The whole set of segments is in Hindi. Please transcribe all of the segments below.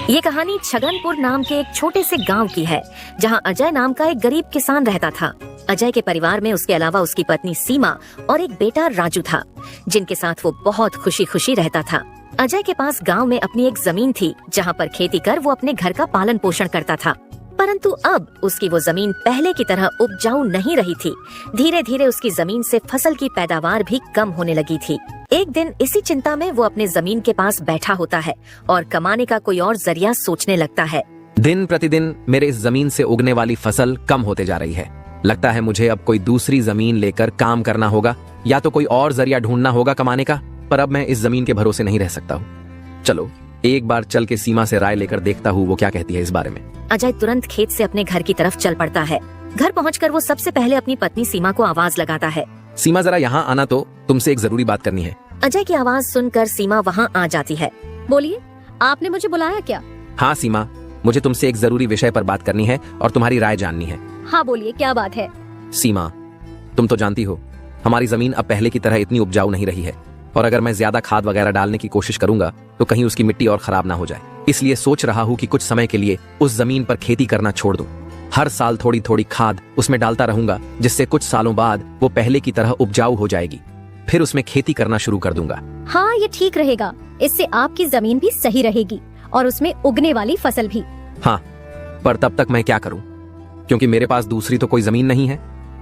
ये कहानी छगनपुर नाम के एक छोटे से गांव की है, जहां अजय नाम का एक गरीब किसान रहता था। अजय के परिवार में उसके अलावा उसकी पत्नी सीमा और एक बेटा राजू था, जिनके साथ वो बहुत खुशी खुशी रहता था। अजय के पास गांव में अपनी एक जमीन थी, जहां पर खेती कर वो अपने घर का पालन पोषण करता था। परंतु अब उसकी वो जमीन पहले की तरह उपजाऊ नहीं रही थी। धीरे धीरे उसकी जमीन से फसल की पैदावार भी कम होने लगी थी। एक दिन इसी चिंता में वो अपने जमीन के पास बैठा होता है और कमाने का कोई और जरिया सोचने लगता है। दिन प्रतिदिन मेरे इस जमीन से उगने वाली फसल कम होते जा रही है। लगता है मुझे अब कोई दूसरी जमीन लेकर काम करना होगा, या तो कोई और जरिया ढूंढना होगा कमाने का। पर अब मैं इस जमीन के भरोसे नहीं रह सकता हूँ। चलो एक बार चल के सीमा से राय लेकर देखता हूँ वो क्या कहती है इस बारे में। अजय तुरंत खेत से अपने घर की तरफ चल पड़ता है। घर पहुंचकर वो सबसे पहले अपनी पत्नी सीमा को आवाज लगाता है। सीमा जरा यहाँ आना, तो तुमसे एक जरूरी बात करनी है। अजय की आवाज सुनकर सीमा वहाँ आ जाती है। बोलिए, आपने मुझे बुलाया क्या? हाँ सीमा, मुझे तुमसे एक जरूरी विषय पर बात करनी है और तुम्हारी राय जाननी है। हाँ बोलिए, क्या बात है? सीमा, तुम तो जानती हो हमारी जमीन अब पहले की तरह इतनी उपजाऊ नहीं रही है, और अगर मैं ज्यादा खाद वगैरह डालने की कोशिश करूंगा तो कहीं उसकी मिट्टी और खराब ना हो जाए। इसलिए सोच रहा हूँ कि कुछ समय के लिए उस जमीन पर खेती करना छोड़ दूं। हर साल थोड़ी थोड़ी खाद उसमें डालता रहूंगा, जिससे कुछ सालों बाद वो पहले की तरह उपजाऊ हो जाएगी। फिर उसमें खेती करना शुरू कर दूंगा। हाँ, ये ठीक रहेगा। इससे आपकी जमीन भी सही रहेगी और उसमें उगने वाली फसल भी। हाँ, पर तब तक मैं क्या करूं? क्योंकि मेरे पास दूसरी तो कोई जमीन नहीं है,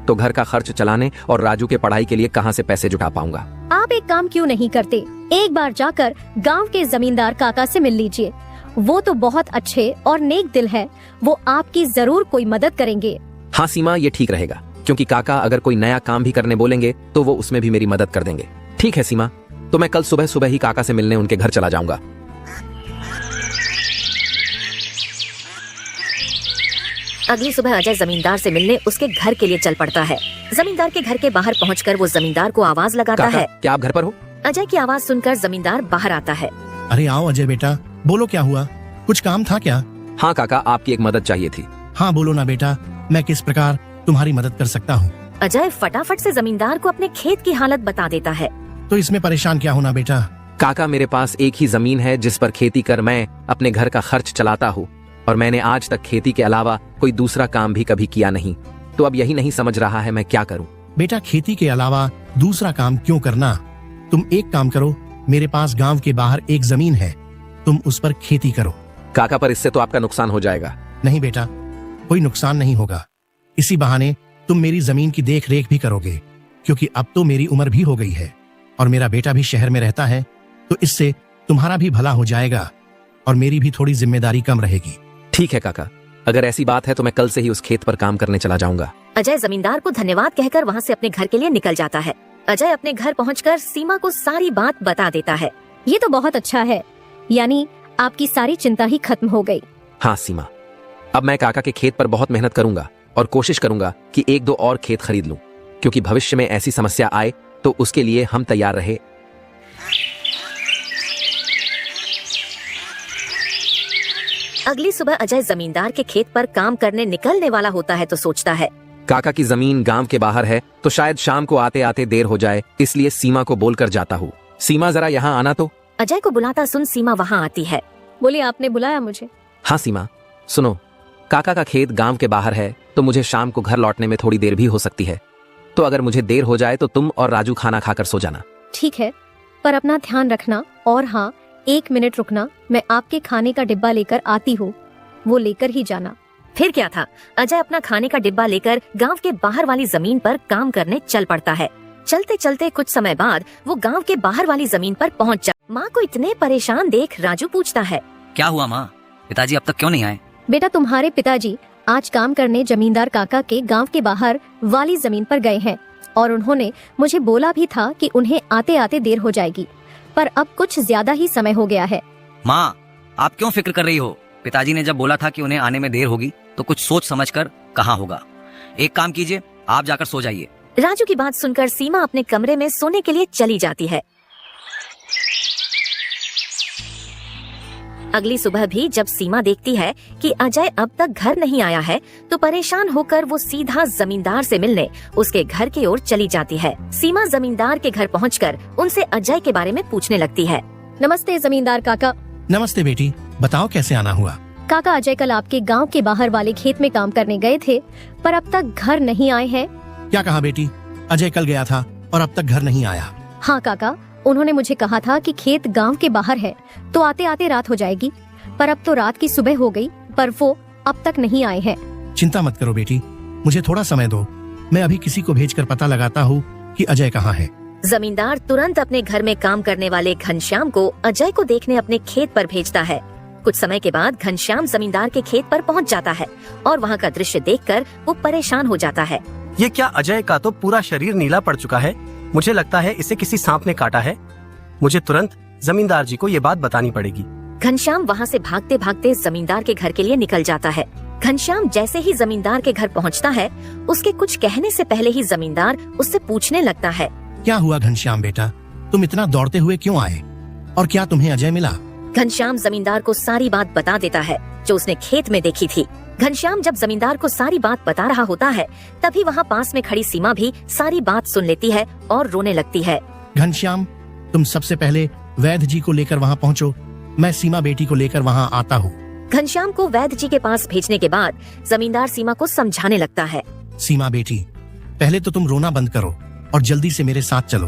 तो घर का खर्च चलाने और राजू के पढ़ाई के लिए कहाँ से पैसे जुटा पाऊंगा? आप एक काम क्यों नहीं करते, एक बार जाकर गांव के जमींदार काका से मिल लीजिए। वो तो बहुत अच्छे और नेक दिल है, वो आपकी जरूर कोई मदद करेंगे। हाँ सीमा, ये ठीक रहेगा, क्योंकि काका अगर कोई नया काम भी करने बोलेंगे तो वो उसमें भी मेरी मदद कर देंगे। ठीक है सीमा, तो मैं कल सुबह सुबह ही काका से मिलने उनके घर चला जाऊंगा। अगली सुबह अजय जमींदार से मिलने उसके घर के लिए चल पड़ता है। जमींदार के घर के बाहर पहुंचकर वो जमींदार को आवाज लगाता है। क्या आप घर पर हो? अजय की आवाज सुनकर जमींदार बाहर आता है। अरे आओ अजय बेटा, बोलो क्या हुआ? कुछ काम था क्या? हाँ काका, आपकी एक मदद चाहिए थी। हाँ बोलो ना बेटा, मैं किस प्रकार तुम्हारी मदद कर सकता हूँ? अजय फटाफट से जमींदार को अपने खेत की हालत बता देता है। तो इसमें परेशान क्या होना बेटा? काका, मेरे पास एक ही जमीन है जिस पर खेती कर मैं अपने घर का खर्च चलाता हूँ, और मैंने आज तक खेती के अलावा कोई दूसरा काम भी कभी किया नहीं। तो अब यही नहीं समझ रहा है मैं क्या करूं। बेटा, खेती के अलावा दूसरा काम क्यों करना? तुम एक काम करो, मेरे पास गांव के बाहर एक जमीन है, तुम उस पर खेती करो। काका, पर इससे तो आपका नुकसान हो जाएगा। नहीं बेटा, कोई नुकसान नहीं होगा। इसी बहाने तुम मेरी जमीन की देख रेख भी करोगे, क्योंकि अब तो मेरी उम्र भी हो गई है और मेरा बेटा भी शहर में रहता है। तो इससे तुम्हारा भी भला हो जाएगा और मेरी भी थोड़ी जिम्मेदारी कम रहेगी। ठीक है काका, अगर ऐसी बात है तो मैं कल से ही उस खेत पर काम करने चला जाऊंगा। अजय जमींदार को धन्यवाद कहकर वहाँ से अपने घर के लिए निकल जाता है। अजय अपने घर पहुंचकर सीमा को सारी बात बता देता है। ये तो बहुत अच्छा है, यानी आपकी सारी चिंता ही खत्म हो गई। हाँ सीमा, अब मैं काका के खेत पर बहुत मेहनत करूंगा और कोशिश करूंगा कि एक दो और खेत खरीद लूं, क्योंकि भविष्य में ऐसी समस्या आए तो उसके लिए हम तैयार रहे। अगली सुबह अजय जमींदार के खेत पर काम करने निकलने वाला होता है तो सोचता है, काका की जमीन गांव के बाहर है, तो शायद शाम को आते आते देर हो जाए, इसलिए सीमा को बोलकर जाता हूँ। सीमा, जरा यहाँ आना तो। अजय को बुलाता सुन सीमा वहाँ आती है। बोलिए, आपने बुलाया मुझे? हाँ सीमा, सुनो, काका का खेत गांव के बाहर है, तो मुझे शाम को घर लौटने में थोड़ी देर भी हो सकती है। तो अगर मुझे देर हो जाए तो तुम और राजू खाना खाकर सो जाना। ठीक है, पर अपना ध्यान रखना। और हाँ, 1 मिनट रुकना, मैं आपके खाने का डिब्बा लेकर आती हूँ, वो लेकर ही जाना। फिर क्या था, अजय अपना खाने का डिब्बा लेकर गांव के बाहर वाली जमीन पर काम करने चल पड़ता है। चलते चलते कुछ समय बाद वो गांव के बाहर वाली जमीन पर पहुंच जाता। माँ को इतने परेशान देख राजू पूछता है, क्या हुआ माँ? पिताजी अब तक क्यों नहीं आए? बेटा, तुम्हारे पिताजी आज काम करने जमींदार काका के गांव के बाहर वाली जमीन पर गए हैं, और उन्होंने मुझे बोला भी था कि उन्हें आते आते देर हो जाएगी, पर अब कुछ ज्यादा ही समय हो गया है। माँ, आप क्यों फिक्र कर रही हो? पिताजी ने जब बोला था कि उन्हें आने में देर होगी तो कुछ सोच समझकर कहा होगा। एक काम कीजिए, आप जाकर सो जाइए। राजू की बात सुनकर सीमा अपने कमरे में सोने के लिए चली जाती है। अगली सुबह भी जब सीमा देखती है कि अजय अब तक घर नहीं आया है, तो परेशान होकर वो सीधा जमींदार से मिलने उसके घर की ओर चली जाती है। सीमा जमींदार के घर पहुंचकर उनसे अजय के बारे में पूछने लगती है। नमस्ते जमींदार काका। नमस्ते बेटी, बताओ कैसे आना हुआ। काका, अजय कल आपके गांव के बाहर वाले खेत में काम करने गए थे, पर अब तक घर नहीं आए हैं। क्या कहा बेटी? अजय कल गया था और अब तक घर नहीं आया। हाँ काका, उन्होंने मुझे कहा था कि खेत गांव के बाहर है तो आते आते रात हो जाएगी, पर अब तो रात की सुबह हो गई, पर वो अब तक नहीं आए हैं। चिंता मत करो बेटी, मुझे थोड़ा समय दो, मैं अभी किसी को भेजकर पता लगाता हूँ कि अजय कहाँ है। जमींदार तुरंत अपने घर में काम करने वाले घनश्याम को अजय को देखने अपने खेत पर भेजता है। कुछ समय के बाद घनश्याम जमींदार के खेत पर पहुंच जाता है और वहां का दृश्य देखकर वो परेशान हो जाता है। ये क्या, अजय का तो पूरा शरीर नीला पड़ चुका है। मुझे लगता है इसे किसी सांप ने काटा है। मुझे तुरंत जमींदार जी को ये बात बतानी पड़ेगी। घनश्याम वहां से भागते भागते जमींदार के घर के लिए निकल जाता है। घनश्याम जैसे ही जमींदार के घर पहुंचता है, उसके कुछ कहने से पहले ही जमींदार उससे पूछने लगता है। क्या हुआ घनश्याम बेटा, तुम इतना दौड़ते हुए क्यों आए, और क्या तुम्हें अजय मिला? घनश्याम जमींदार को सारी बात बता देता है जो उसने खेत में देखी थी। घनश्याम जब जमींदार को सारी बात बता रहा होता है, तभी वहाँ पास में खड़ी सीमा भी सारी बात सुन लेती है और रोने लगती है। घनश्याम, तुम सबसे पहले वैद्य जी को लेकर वहाँ पहुँचो, मैं सीमा बेटी को लेकर वहाँ आता हूँ। घनश्याम को वैद्य जी के पास भेजने के बाद जमींदार सीमा को समझाने लगता है। सीमा बेटी, पहले तो तुम रोना बंद करो और जल्दी से मेरे साथ चलो,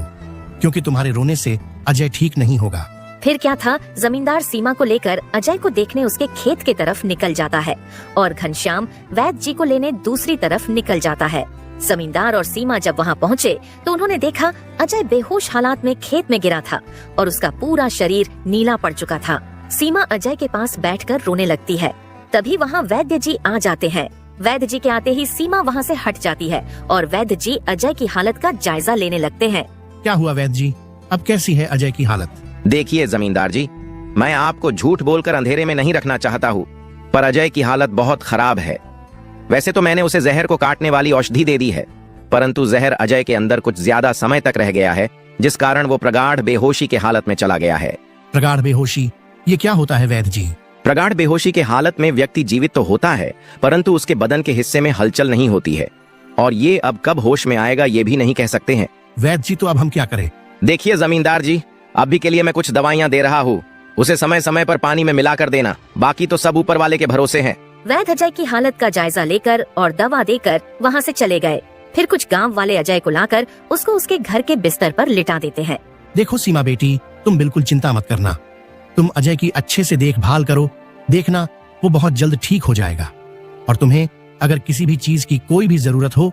क्योंकि तुम्हारे रोने से अजय ठीक नहीं होगा। फिर क्या था, जमींदार सीमा को लेकर अजय को देखने उसके खेत के तरफ निकल जाता है और घनश्याम वैद्य जी को लेने दूसरी तरफ निकल जाता है। जमींदार और सीमा जब वहाँ पहुँचे तो उन्होंने देखा अजय बेहोश हालात में खेत में गिरा था और उसका पूरा शरीर नीला पड़ चुका था। सीमा अजय के पास बैठकर रोने लगती है। तभी वहाँ वैद्य जी आ जाते हैं। वैद्य जी के आते ही सीमा वहाँ से हट जाती है और वैद्य जी अजय की हालत का जायजा लेने लगते हैं। क्या हुआ वैद्य जी, अब कैसी है अजय की हालत? देखिए जमींदार जी, मैं आपको झूठ बोलकर अंधेरे में नहीं रखना चाहता हूँ, पर अजय की हालत बहुत खराब है। वैसे तो मैंने उसे जहर को काटने वाली औषधि दे दी है, परंतु जहर अजय के अंदर कुछ ज्यादा समय तक रह गया है, जिस कारण वो प्रगाढ़ बेहोशी के हालत में चला गया है। प्रगाढ़ बेहोशी, ये क्या होता है वैद्य जी? प्रगाढ़ बेहोशी के हालत में व्यक्ति जीवित तो होता है, परंतु उसके बदन के हिस्से में हलचल नहीं होती है, और ये अब कब होश में आएगा ये भी नहीं कह सकते हैं। वैद्य जी, तो अब हम क्या करें? देखिए जमींदार जी, अभी के लिए मैं कुछ दवाइयाँ दे रहा हूँ, उसे समय समय पर पानी में मिलाकर देना, बाकी तो सब ऊपर वाले के भरोसे हैं। वैद्य अजय की हालत का जायजा लेकर और दवा देकर वहाँ से चले गए। फिर कुछ गांव वाले अजय को लाकर उसको उसके घर के बिस्तर पर लिटा देते हैं। देखो सीमा बेटी, तुम बिल्कुल चिंता मत करना, तुम अजय की अच्छे से देखभाल करो, देखना वो बहुत जल्द ठीक हो जाएगा। और तुम्हें अगर किसी भी चीज की कोई भी जरूरत हो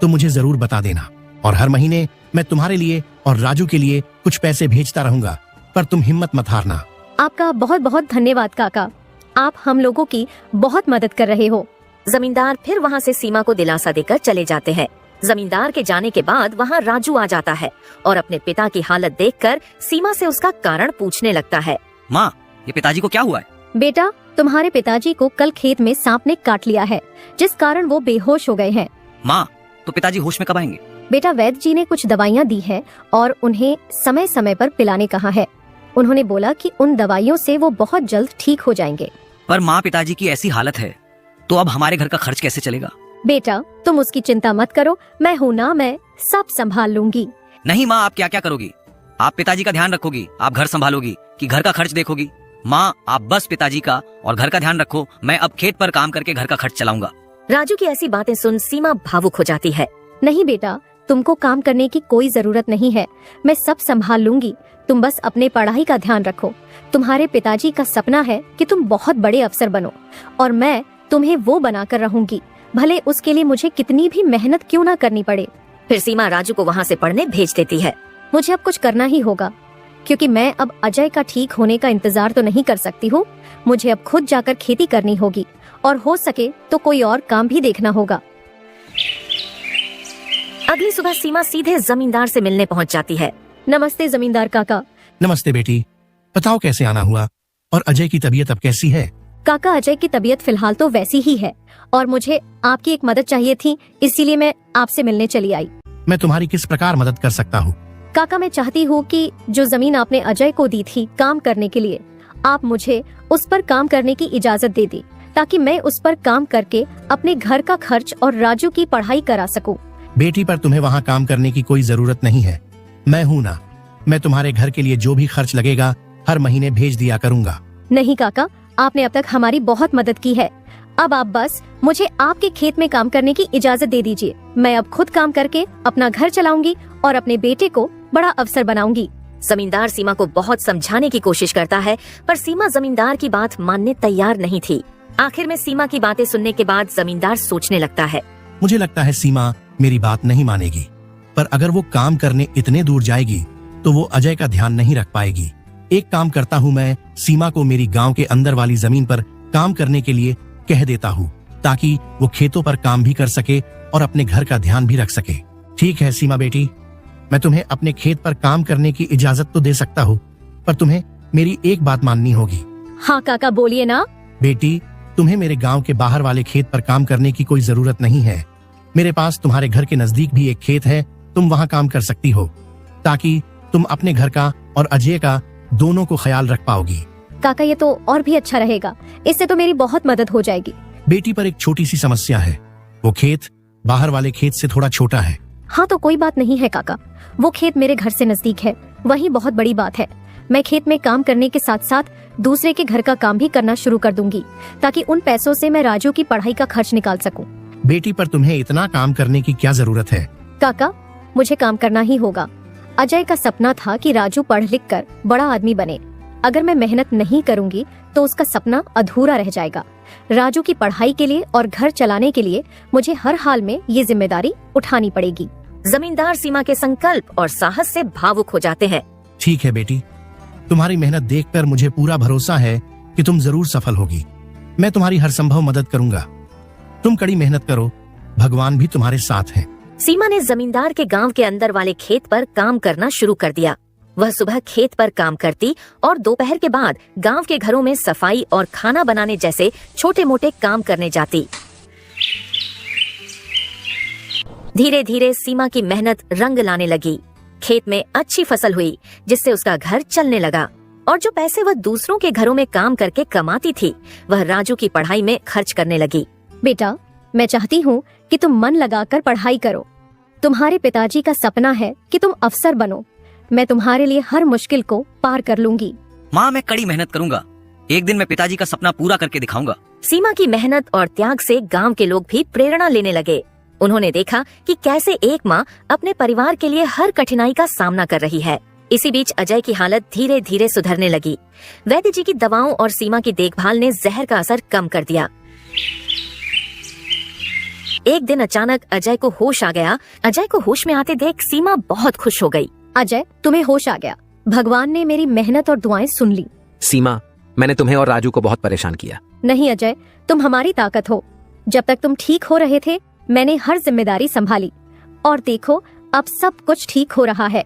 तो मुझे जरूर बता देना, और हर महीने मैं तुम्हारे लिए और राजू के लिए कुछ पैसे भेजता रहूंगा, पर तुम हिम्मत मत हारना। आपका बहुत बहुत धन्यवाद काका, आप हम लोगों की बहुत मदद कर रहे हो। जमींदार फिर वहाँ से सीमा को दिलासा देकर चले जाते हैं। जमींदार के जाने के बाद वहाँ राजू आ जाता है और अपने पिता की हालत देखकर सीमा से उसका कारण पूछने लगता है। माँ, ये पिताजी को क्या हुआ है? बेटा, तुम्हारे पिताजी को कल खेत में सांप ने काट लिया है, जिस कारण वो बेहोश हो गए हैं। माँ, तो पिताजी होश में कब आएंगे? बेटा, वैद्य जी ने कुछ दवाइयाँ दी है और उन्हें समय समय पर पिलाने कहा है। उन्होंने बोला कि उन दवाइयों से वो बहुत जल्द ठीक हो जाएंगे। पर माँ, पिताजी की ऐसी हालत है तो अब हमारे घर का खर्च कैसे चलेगा? बेटा, तुम उसकी चिंता मत करो, मैं हूँ ना, मैं सब संभाल लूंगी। नहीं माँ, आप क्या क्या करोगी? आप पिताजी का ध्यान रखोगी, आप घर संभालोगी कि घर का खर्च देखोगी? माँ, आप बस पिताजी का और घर का ध्यान रखो, मैं अब खेत पर काम करके घर का खर्च चलाऊंगा। राजू की ऐसी बातें सुन सीमा भावुक हो जाती है। नहीं बेटा, तुमको काम करने की कोई जरूरत नहीं है, मैं सब संभाल लूंगी, तुम बस अपने पढ़ाई का ध्यान रखो। तुम्हारे पिताजी का सपना है कि तुम बहुत बड़े अफसर बनो, और मैं तुम्हें वो बनाकर रहूंगी, भले उसके लिए मुझे कितनी भी मेहनत क्यों ना करनी पड़े। फिर सीमा राजू को वहाँ से पढ़ने भेज देती है। मुझे अब कुछ करना ही होगा, क्योंकि मैं अब अजय का ठीक होने का इंतजार तो नहीं कर सकती हूँ। मुझे अब खुद जाकर खेती करनी होगी, और हो सके तो कोई और काम भी देखना होगा। अगली सुबह सीमा सीधे जमींदार से मिलने पहुँच जाती है। नमस्ते जमींदार काका। नमस्ते बेटी, बताओ कैसे आना हुआ, और अजय की तबीयत अब कैसी है? काका, अजय की तबीयत फिलहाल तो वैसी ही है, और मुझे आपकी एक मदद चाहिए थी, इसीलिए मैं आपसे मिलने चली आई। मैं तुम्हारी किस प्रकार मदद कर सकता हूँ? काका, मैं चाहती हूँ कि जो जमीन आपने अजय को दी थी काम करने के लिए, आप मुझे उस पर काम करने की इजाजत दे दी, ताकि मैं उस पर काम करके अपने घर का खर्च और राजू की पढ़ाई करा सकूं। बेटी, पर तुम्हें वहाँ काम करने की कोई जरूरत नहीं है, मैं हूँ ना, मैं तुम्हारे घर के लिए जो भी खर्च लगेगा हर महीने भेज दिया करूँगा। नहीं काका, आपने अब तक हमारी बहुत मदद की है। अब आप बस मुझे आपके खेत में काम करने की इजाजत दे दीजिए। मैं अब खुद काम करके अपना घर चलाऊंगी और अपने बेटे को बड़ा अफसर बनाऊंगी। जमींदार सीमा को बहुत समझाने की कोशिश करता है, पर सीमा जमींदार की बात मानने तैयार नहीं थी। आखिर में सीमा की बातें सुनने के बाद जमींदार सोचने लगता है। मुझे लगता है सीमा मेरी बात नहीं मानेगी, पर अगर वो काम करने इतने दूर जाएगी तो वो अजय का ध्यान नहीं रख पाएगी। एक काम करता हूँ, मैं सीमा को मेरी गांव के अंदर वाली जमीन पर काम करने के लिए कह देता हूँ, ताकि वो खेतों पर काम भी कर सके और अपने घर का ध्यान भी रख सके। ठीक है सीमा बेटी, मैं तुम्हें अपने खेत पर काम करने की इजाजत तो दे सकता हूँ, पर तुम्हें मेरी एक बात माननी होगी। हाँ काका, बोलिए ना। बेटी, तुम्हें मेरे गांव के बाहर वाले खेत पर काम करने की कोई जरूरत नहीं है। मेरे पास तुम्हारे घर के नजदीक भी एक खेत है, तुम वहाँ काम कर सकती हो, ताकि तुम अपने घर का और अजय का दोनों को ख्याल रख पाओगी। काका, ये तो और भी अच्छा रहेगा, इससे तो मेरी बहुत मदद हो जाएगी। बेटी, पर एक छोटी सी समस्या है, वो खेत बाहर वाले खेत से थोड़ा छोटा है। हाँ तो कोई बात नहीं है काका, वो खेत मेरे घर से नजदीक है, वही बहुत बड़ी बात है। मैं खेत में काम करने के साथ साथ दूसरे के घर का काम भी करना शुरू कर दूंगी, ताकि उन पैसों से मैं राजू की पढ़ाई का खर्च निकाल सकूं। बेटी, पर तुम्हें इतना काम करने की क्या जरूरत है? काका, मुझे काम करना ही होगा। अजय का सपना था कि राजू पढ़ लिख कर बड़ा आदमी बने। अगर मैं मेहनत नहीं करूंगी तो उसका सपना अधूरा रह जाएगा। राजू की पढ़ाई के लिए और घर चलाने के लिए मुझे हर हाल में ये जिम्मेदारी उठानी पड़ेगी। जमींदार सीमा के संकल्प और साहस से भावुक हो जाते हैं। ठीक है बेटी, तुम्हारी मेहनत देखकर मुझे पूरा भरोसा है कि तुम जरूर सफल होगी। मैं तुम्हारी हर संभव मदद करूंगा। तुम कड़ी मेहनत करो, भगवान भी तुम्हारे साथ है। सीमा ने जमींदार के गांव के अंदर वाले खेत पर काम करना शुरू कर दिया। वह सुबह खेत पर काम करती और दोपहर के बाद गांव के घरों में सफाई और खाना बनाने जैसे छोटे मोटे काम करने जाती। धीरे धीरे सीमा की मेहनत रंग लाने लगी। खेत में अच्छी फसल हुई, जिससे उसका घर चलने लगा, और जो पैसे वह दूसरों के घरों में काम करके कमाती थी, वह राजू की पढ़ाई में खर्च करने लगी। बेटा, मैं चाहती हूँ कि तुम मन लगाकर पढ़ाई करो। तुम्हारे पिताजी का सपना है कि तुम अफसर बनो। मैं तुम्हारे लिए हर मुश्किल को पार कर लूंगी। माँ, मैं कड़ी मेहनत करूंगा। एक दिन मैं पिताजी का सपना पूरा करके दिखाऊंगा। सीमा की मेहनत और त्याग से गांव के लोग भी प्रेरणा लेने लगे। उन्होंने देखा कि कैसे एक माँ अपने परिवार के लिए हर कठिनाई का सामना कर रही है। इसी बीच अजय की हालत धीरे धीरे सुधरने लगी। वैद्य जी की दवाओं और सीमा की देखभाल ने जहर का असर कम कर दिया। एक दिन अचानक अजय को होश आ गया। अजय को होश में आते देख सीमा बहुत खुश हो गई। अजय, तुम्हें होश आ गया। भगवान ने मेरी मेहनत और दुआएं सुन ली। सीमा, मैंने तुम्हें और राजू को बहुत परेशान किया। नहीं अजय, तुम हमारी ताकत हो। जब तक तुम ठीक हो रहे थे, मैंने हर जिम्मेदारी संभाली, और देखो अब सब कुछ ठीक हो रहा है।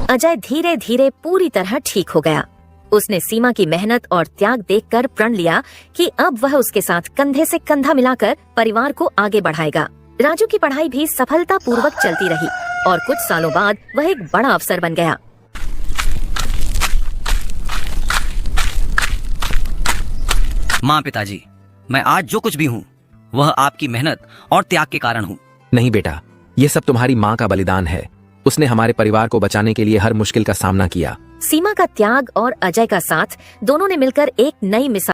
अजय धीरे धीरे पूरी तरह ठीक हो गया। उसने सीमा की मेहनत और त्याग देखकर प्रण लिया कि अब वह उसके साथ कंधे से कंधा मिलाकर परिवार को आगे बढ़ाएगा। राजू की पढ़ाई भी सफलतापूर्वक चलती रही और कुछ सालों बाद वह एक बड़ा अफसर बन गया। माँ, पिताजी, मैं आज जो कुछ भी हूँ वह आपकी मेहनत और त्याग के कारण हूँ। नहीं बेटा, ये सब तुम्हारी माँ का बलिदान है। उसने हमारे परिवार को बचाने के लिए हर मुश्किल का सामना किया। सीमा का त्याग और अजय का साथ, दोनों ने मिलकर एक नई मिसाल